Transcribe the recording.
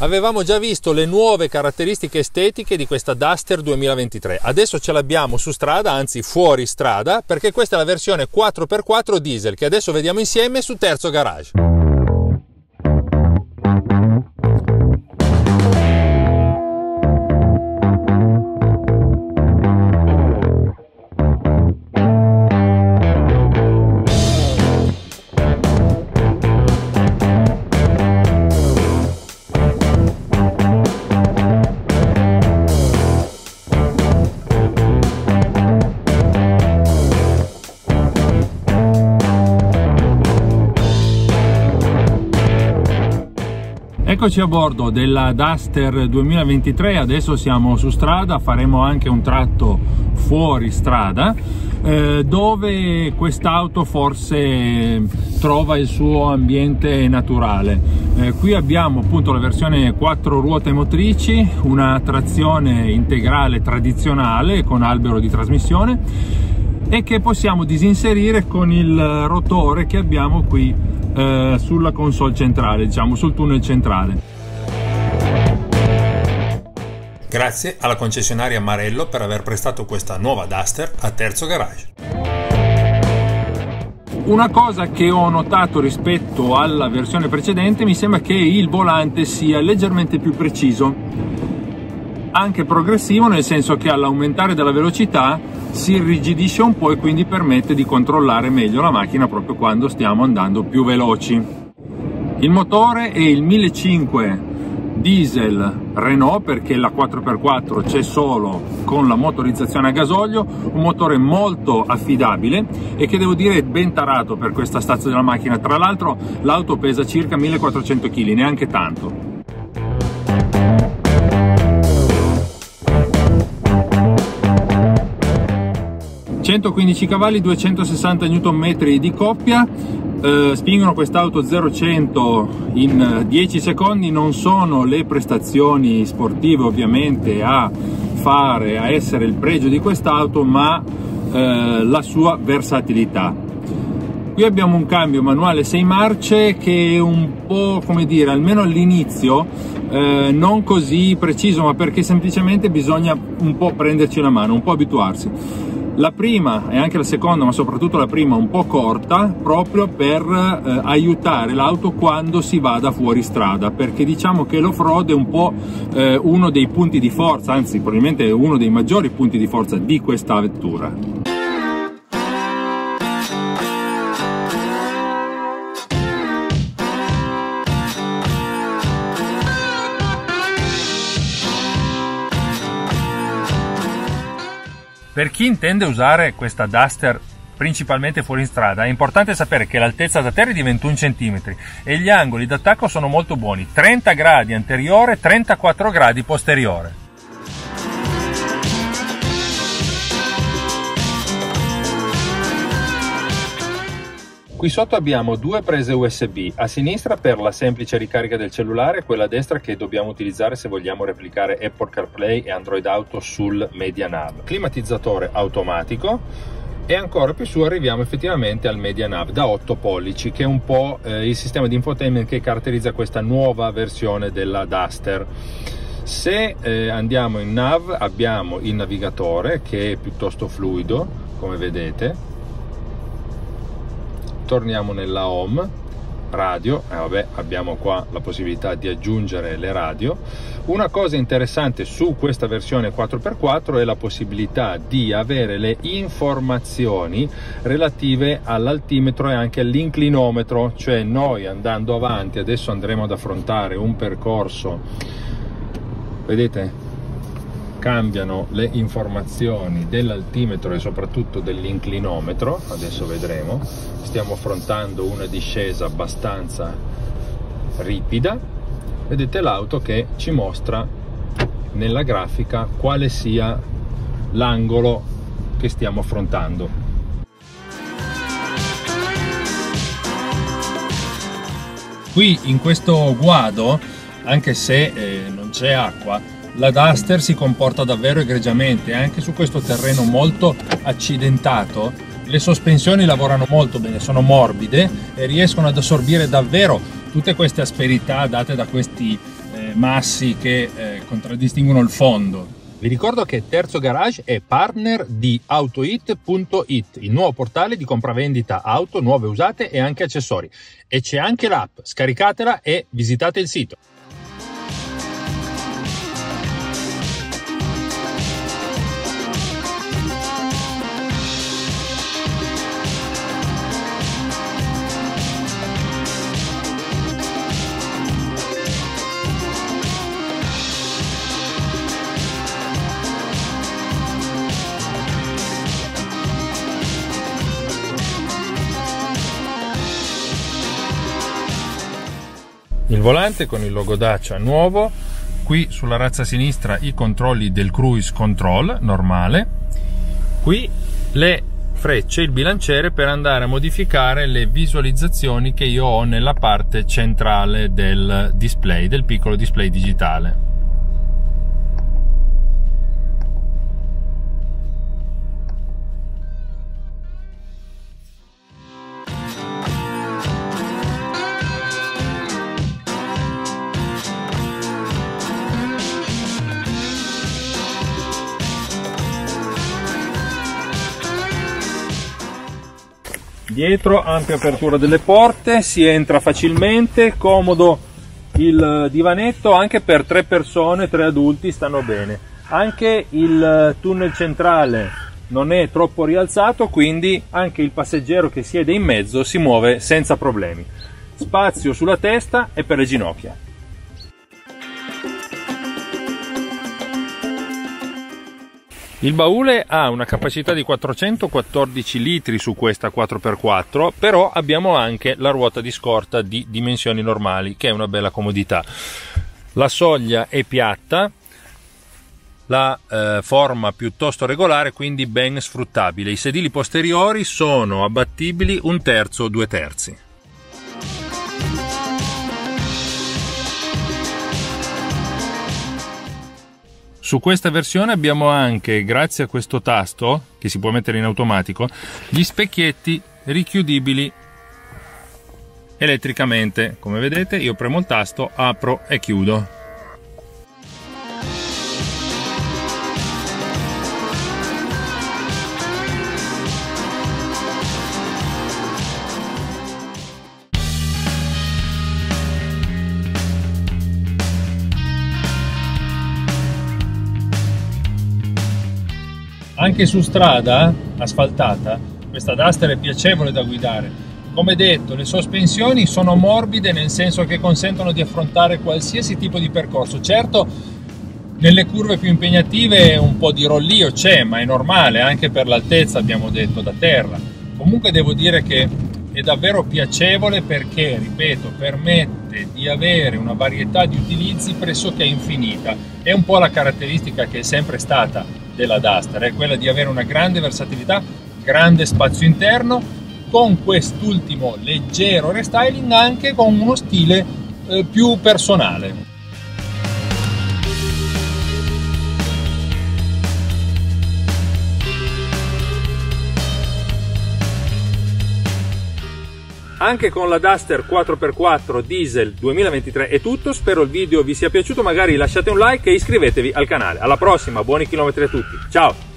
Avevamo già visto le nuove caratteristiche estetiche di questa Duster 2023, adesso ce l'abbiamo su strada, anzi fuori strada, perché questa è la versione 4x4 diesel che adesso vediamo insieme su Terzo Garage. Eccoci a bordo della Duster 2023, adesso siamo su strada, faremo anche un tratto fuori strada dove quest'auto forse trova il suo ambiente naturale. Qui abbiamo appunto la versione 4 ruote motrici, una trazione integrale tradizionale con albero di trasmissione e che possiamo disinserire con il rotore che abbiamo qui sulla console centrale, diciamo sul tunnel centrale. Grazie alla concessionaria Marello per aver prestato questa nuova Duster a Terzo Garage. Una cosa che ho notato rispetto alla versione precedente, mi sembra che il volante sia leggermente più preciso, anche progressivo, nel senso che all'aumentare della velocità si irrigidisce un po' e quindi permette di controllare meglio la macchina proprio quando stiamo andando più veloci. Il motore è il 1500 diesel Renault, perché la 4x4 c'è solo con la motorizzazione a gasolio, un motore molto affidabile e che devo dire è ben tarato per questa stazza della macchina. Tra l'altro l'auto pesa circa 1400 kg, neanche tanto. 115 cavalli, 260 Nm di coppia, spingono quest'auto 0-100 in 10 secondi. Non sono le prestazioni sportive ovviamente a essere il pregio di quest'auto, ma la sua versatilità. Qui abbiamo un cambio manuale 6 marce che è un po', come dire, almeno all'inizio non così preciso, ma perché semplicemente bisogna un po' prenderci la mano, un po' abituarsi. La prima e anche la seconda, ma soprattutto la prima, un po' corta, proprio per aiutare l'auto quando si vada fuori strada, perché diciamo che l'off-road è un po' uno dei punti di forza, anzi probabilmente è uno dei maggiori punti di forza di questa vettura. Per chi intende usare questa Duster principalmente fuori in strada è importante sapere che l'altezza da terra è di 21 cm e gli angoli d'attacco sono molto buoni, 30 gradi anteriore, 34 gradi posteriore. Qui sotto abbiamo due prese USB, a sinistra per la semplice ricarica del cellulare e quella a destra che dobbiamo utilizzare se vogliamo replicare Apple CarPlay e Android Auto sul MediaNav. Climatizzatore automatico e ancora più su arriviamo effettivamente al MediaNav da 8 pollici che è un po' il sistema di infotainment che caratterizza questa nuova versione della Duster. Se andiamo in nav abbiamo il navigatore che è piuttosto fluido, come vedete. Torniamo nella home, radio, vabbè, abbiamo qua la possibilità di aggiungere le radio. Una cosa interessante su questa versione 4x4 è la possibilità di avere le informazioni relative all'altimetro e anche all'inclinometro, cioè noi andando avanti, adesso andremo ad affrontare un percorso, vedete? Cambiano le informazioni dell'altimetro e soprattutto dell'inclinometro, adesso vedremo. Stiamo affrontando una discesa abbastanza ripida, vedete l'auto che ci mostra nella grafica quale sia l'angolo che stiamo affrontando. Qui in questo guado, anche se non c'è acqua, la Duster si comporta davvero egregiamente. Anche su questo terreno molto accidentato le sospensioni lavorano molto bene, sono morbide e riescono ad assorbire davvero tutte queste asperità date da questi massi che contraddistinguono il fondo. Vi ricordo che Terzo Garage è partner di AutoIt.it, il nuovo portale di compravendita auto, nuove usate e anche accessori. E c'è anche l'app, scaricatela e visitate il sito. Il volante con il logo Dacia nuovo, qui sulla razza sinistra i controlli del cruise control normale, qui le frecce, il bilanciere per andare a modificare le visualizzazioni che io ho nella parte centrale del display, del piccolo display digitale. Dietro ampia apertura delle porte, si entra facilmente, comodo il divanetto anche per 3 persone, 3 adulti stanno bene. Anche il tunnel centrale non è troppo rialzato, quindi anche il passeggero che siede in mezzo si muove senza problemi. Spazio sulla testa e per le ginocchia. Il baule ha una capacità di 414 litri su questa 4x4, però abbiamo anche la ruota di scorta di dimensioni normali, che è una bella comodità. La soglia è piatta, la forma piuttosto regolare, quindi ben sfruttabile. I sedili posteriori sono abbattibili 1/3 o 2/3. Su questa versione abbiamo anche, grazie a questo tasto che si può mettere in automatico, gli specchietti richiudibili elettricamente. Come vedete, io premo il tasto, apro e chiudo. Anche su strada asfaltata questa Duster è piacevole da guidare. Come detto, le sospensioni sono morbide, nel senso che consentono di affrontare qualsiasi tipo di percorso. Certo, nelle curve più impegnative un po' di rollio c'è, ma è normale, anche per l'altezza, abbiamo detto, da terra. Comunque devo dire che è davvero piacevole perché, ripeto, permette di avere una varietà di utilizzi pressoché infinita. È un po' la caratteristica che è sempre stata della Duster, è quella di avere una grande versatilità, grande spazio interno, con quest'ultimo leggero restyling anche con uno stile più personale. Anche con la Duster 4x4 diesel 2023 è tutto, spero il video vi sia piaciuto, magari lasciate un like e iscrivetevi al canale. Alla prossima, buoni chilometri a tutti, ciao!